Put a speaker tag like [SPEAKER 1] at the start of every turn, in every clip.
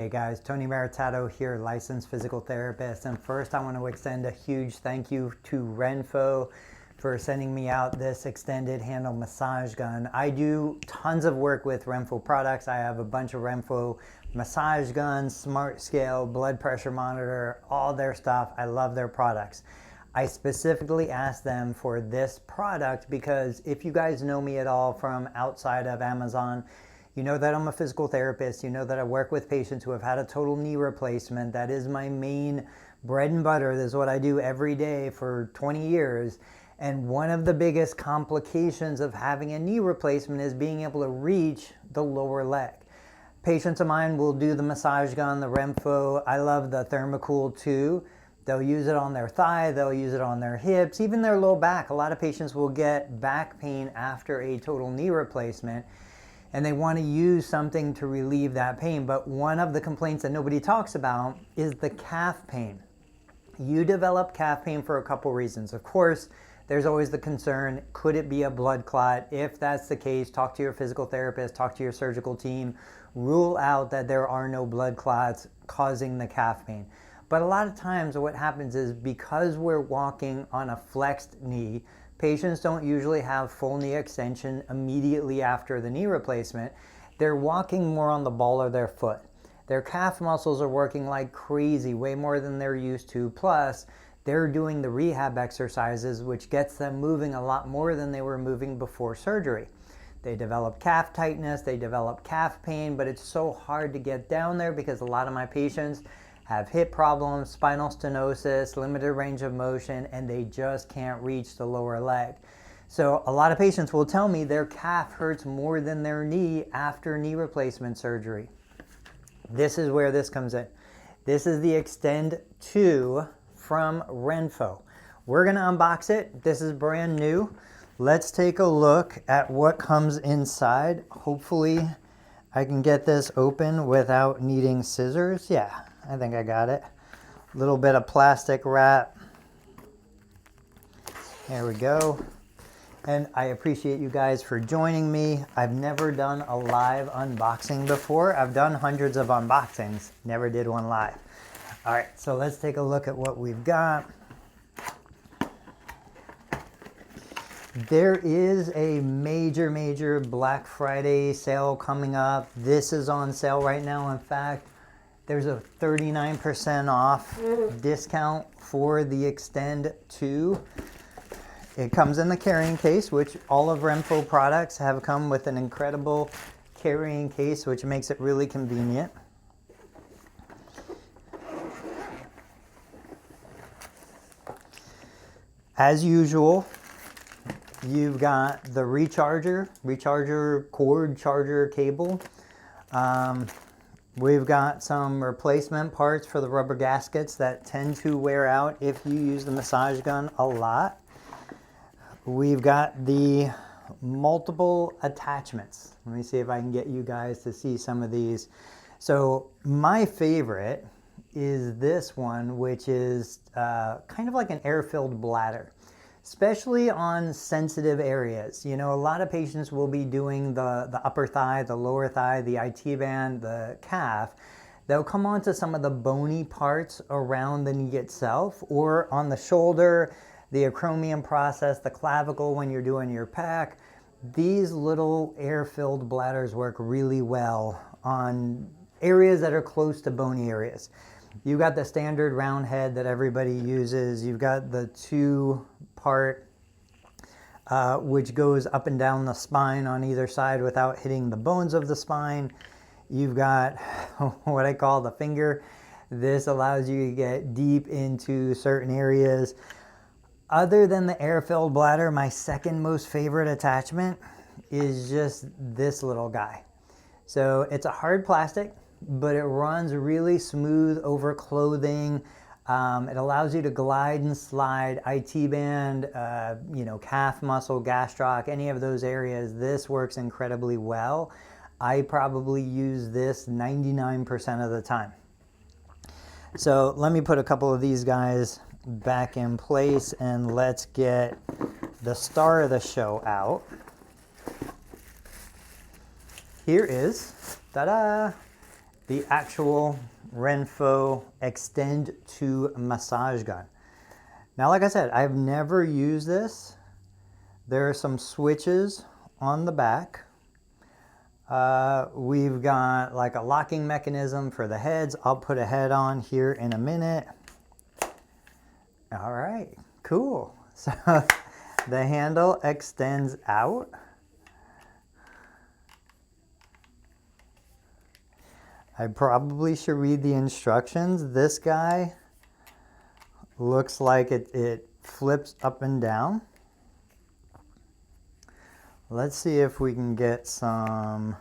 [SPEAKER 1] Hey guys, Tony Maritato here, licensed physical therapist. And first I want to extend a huge thank you to Renpho for sending me out this extended handle massage gun. I do tons of work with Renpho products. I have a bunch of Renpho massage guns, smart scale, blood pressure monitor, all their stuff. I love their products. I specifically asked them for this product because if you guys know me at all from outside of Amazon, you know that I'm a physical therapist. You know that I work with patients who have had a total knee replacement. That is my main bread and butter. This is what I do every day for 20 years. And one of the biggest complications of having a knee replacement is being able to reach the lower leg. Patients of mine will do the massage gun, the Renpho. I love the Thermocool too. They'll use it on their thigh, they'll use it on their hips, even their low back. A lot of patients will get back pain after a total knee replacement, and they want to use something to relieve that pain. But one of the complaints that nobody talks about is the calf pain. You develop calf pain for a couple reasons. Of course, there's always the concern, could it be a blood clot? If that's the case, talk to your physical therapist, talk to your surgical team, rule out that there are no blood clots causing the calf pain. But a lot of times what happens is because we're walking on a flexed knee, patients don't usually have full knee extension immediately after the knee replacement. They're walking more on the ball of their foot. Their calf muscles are working like crazy, way more than they're used to. Plus, they're doing the rehab exercises, which gets them moving a lot more than they were moving before surgery. They develop calf tightness, they develop calf pain, but it's so hard to get down there because a lot of my patients have hip problems, spinal stenosis, limited range of motion, and they just can't reach the lower leg. So a lot of patients will tell me their calf hurts more than their knee after knee replacement surgery. This is where this comes in. This is the Extend 2 from Renpho. We're gonna unbox it. This is brand new. Let's take a look at what comes inside. Hopefully I can get this open without needing scissors. Yeah, I think I got it. A little bit of plastic wrap. There we go. And I appreciate you guys for joining me. I've never done a live unboxing before. I've done hundreds of unboxings, never did one live. All right, so let's take a look at what we've got. There is a major Black Friday sale coming up. This is on sale right now. In fact, there's a 39% off discount for the Extend 2. It comes in the carrying case, which all of Renpho products have come with an incredible carrying case, which makes it really convenient. As usual, you've got the recharger cord charger cable. We've got some replacement parts for the rubber gaskets that tend to wear out if you use the massage gun a lot. We've got the multiple attachments. Let me see if I can get you guys to see some of these. So my favorite is this one, which is kind of like an air-filled bladder, especially on sensitive areas. You know, a lot of patients will be doing the upper thigh, the lower thigh, the IT band, the calf. They'll come onto some of the bony parts around the knee itself, or on the shoulder, the acromion process, the clavicle when you're doing your pack. These little air-filled bladders work really well on areas that are close to bony areas. You've got the standard round head that everybody uses. You've got the two-part, which goes up and down the spine on either side without hitting the bones of the spine. You've got what I call the finger. This allows you to get deep into certain areas. Other than the air-filled bladder, my second most favorite attachment is just this little guy. So it's a hard plastic, but it runs really smooth over clothing. It allows you to glide and slide IT band, you know, calf muscle, gastroc, any of those areas. This works incredibly well. I probably use this 99% of the time. So let me put a couple of these guys back in place and let's get the star of the show out. Here is, ta-da, the actual Renpho Extend 2 massage gun. Now, like I said, I've never used this. There are some switches on the back. We've got like a locking mechanism for the heads. I'll put a head on here in a minute. All right, cool. So the handle extends out. I probably should read the instructions. This guy looks like it flips up and down. Let's see if we can get some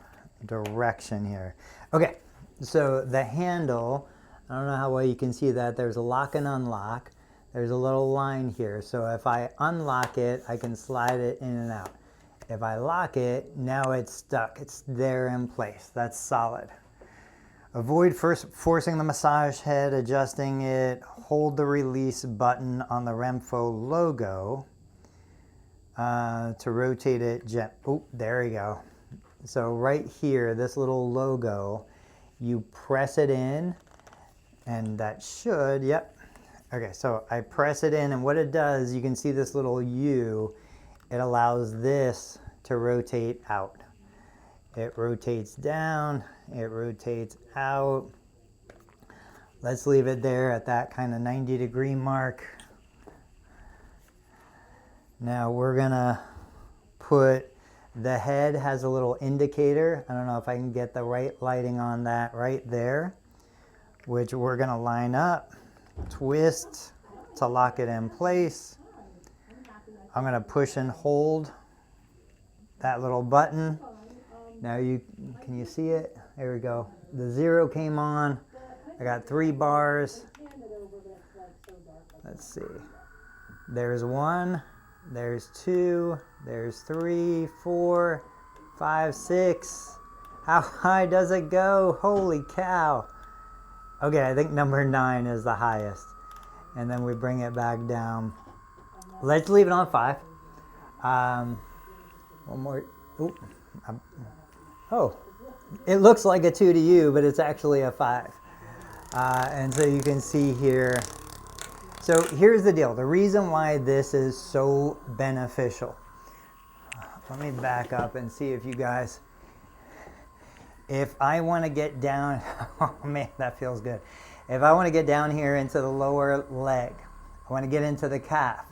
[SPEAKER 1] direction here. Okay, so the handle, I don't know how well you can see that. There's a lock and unlock. There's a little line here. So if I unlock it, I can slide it in and out. If I lock it, now it's stuck. It's there in place. That's solid. Avoid first forcing the massage head, adjusting it. Hold the release button on the Renpho logo. To rotate it, oh, there you go. So right here, this little logo, you press it in, and that should, yep. Okay, so I press it in, and what it does, you can see this little U, it allows this to rotate out. It rotates down, it rotates out. Let's leave it there at that kind of 90-degree mark. Now we're gonna put, the head has a little indicator. I don't know if I can get the right lighting on that right there, which we're gonna line up, twist to lock it in place. I'm gonna push and hold that little button. Now can you see it? There we go. The 0 came on. I got 3 bars. Let's see. There's 1. There's 2, there's 3, 4, 5, 6. How high does it go? Holy cow. Okay, I think number 9 is the highest. And then we bring it back down. Let's leave it on 5. One more. Ooh. Oh, it looks like a 2 to you, but it's actually a 5. And so you can see here. So here's the deal. The reason why this is so beneficial. Let me back up and see if you guys, if I want to get down, oh man, that feels good. If I want to get down here into the lower leg, I want to get into the calf,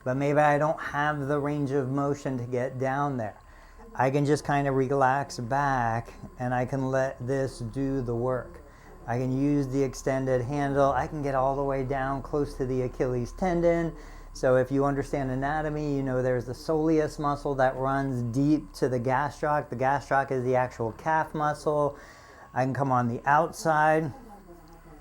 [SPEAKER 1] but maybe I don't have the range of motion to get down there. I can just kind of relax back and I can let this do the work. I can use the extended handle. I can get all the way down close to the Achilles tendon. So if you understand anatomy, you know there's the soleus muscle that runs deep to the gastroc. The gastroc is the actual calf muscle. I can come on the outside.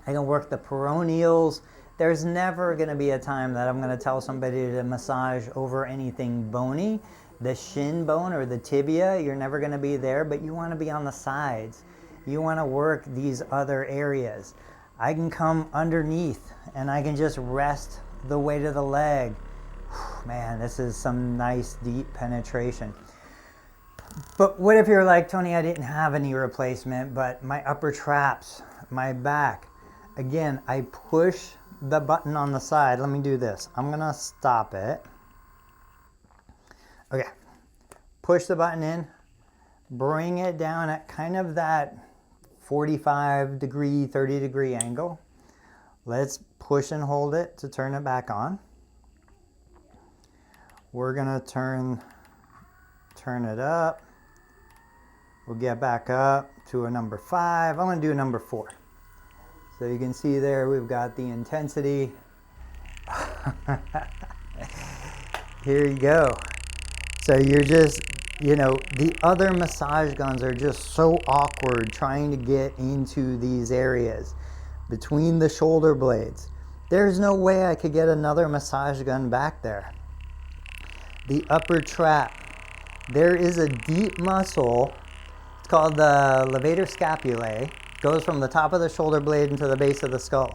[SPEAKER 1] I can work the peroneals. There's never going to be a time that I'm going to tell somebody to massage over anything bony. The shin bone or the tibia, you're never going to be there, but you want to be on the sides. You want to work these other areas. I can come underneath and I can just rest the weight of the leg. Man, this is some nice deep penetration. But what if you're like, Tony, I didn't have a knee replacement, but my upper traps, my back. Again, I push the button on the side. Let me do this. I'm gonna stop it. Okay, push the button in, bring it down at kind of that 45 degree, 30 degree angle. Let's push and hold it to turn it back on. We're gonna turn it up. We'll get back up to a number 5. I'm gonna do a number 4. So you can see there we've got the intensity. Here you go. So you're just, the other massage guns are just so awkward trying to get into these areas between the shoulder blades. There's no way I could get another massage gun back there. The upper trap, there is a deep muscle. It's called the levator scapulae. Goes from the top of the shoulder blade into the base of the skull.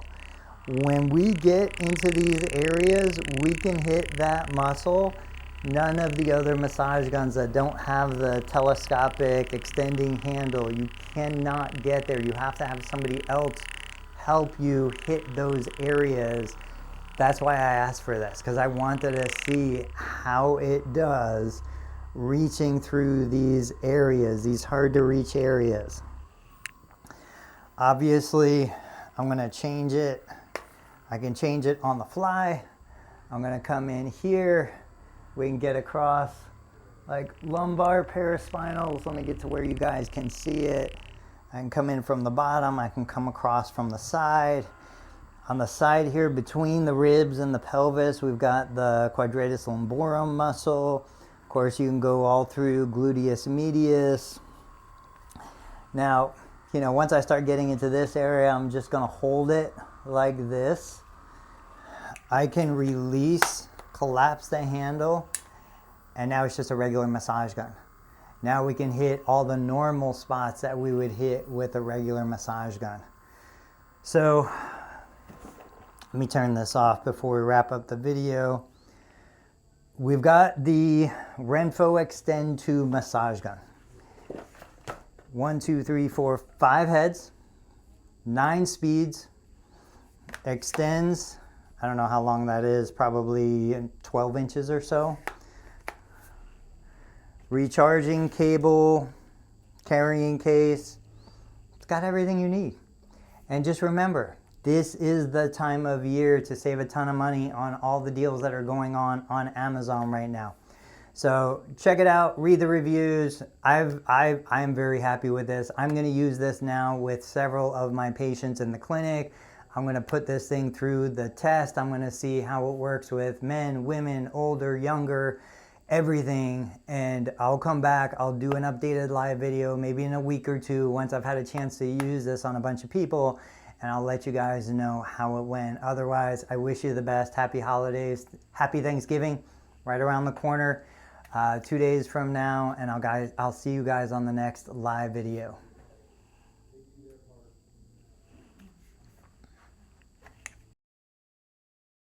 [SPEAKER 1] When we get into these areas, we can hit that muscle None of the other massage guns that don't have the telescopic extending handle, you cannot get there. You have to have somebody else help you hit those areas. That's why I asked for this, because I wanted to see how it does reaching through these areas, these hard to reach areas. Obviously, I'm going to change it. I can change it on the fly. I'm going to come in here. We can get across like lumbar paraspinals. Let me get to where you guys can see it. I can come in from the bottom. I can come across from the side. On the side here between the ribs and the pelvis, we've got the quadratus lumborum muscle. Of course, you can go all through gluteus medius. Now, you know, once I start getting into this area, I'm just going to hold it like this. I can release, collapse the handle, and now it's just a regular massage gun. Now we can hit all the normal spots that we would hit with a regular massage gun. So let me turn this off before we wrap up the video. We've got the Renpho Extend 2 massage gun. 1, 2, 3, 4, 5 heads, 9 speeds, extends, I don't know how long that is, probably 12 inches or so. Recharging cable, carrying case, it's got everything you need. And just remember, this is the time of year to save a ton of money on all the deals that are going on Amazon right now. So check it out, read the reviews. I'm very happy with this. I'm going to use this now with several of my patients in the clinic. I'm going to put this thing through the test. I'm going to see how it works with men, women, older, younger, everything. And I'll come back. I'll do an updated live video maybe in a week or two once I've had a chance to use this on a bunch of people. And I'll let you guys know how it went. Otherwise, I wish you the best. Happy holidays. Happy Thanksgiving right around the corner. 2 days from now, and I'll see you guys on the next live video.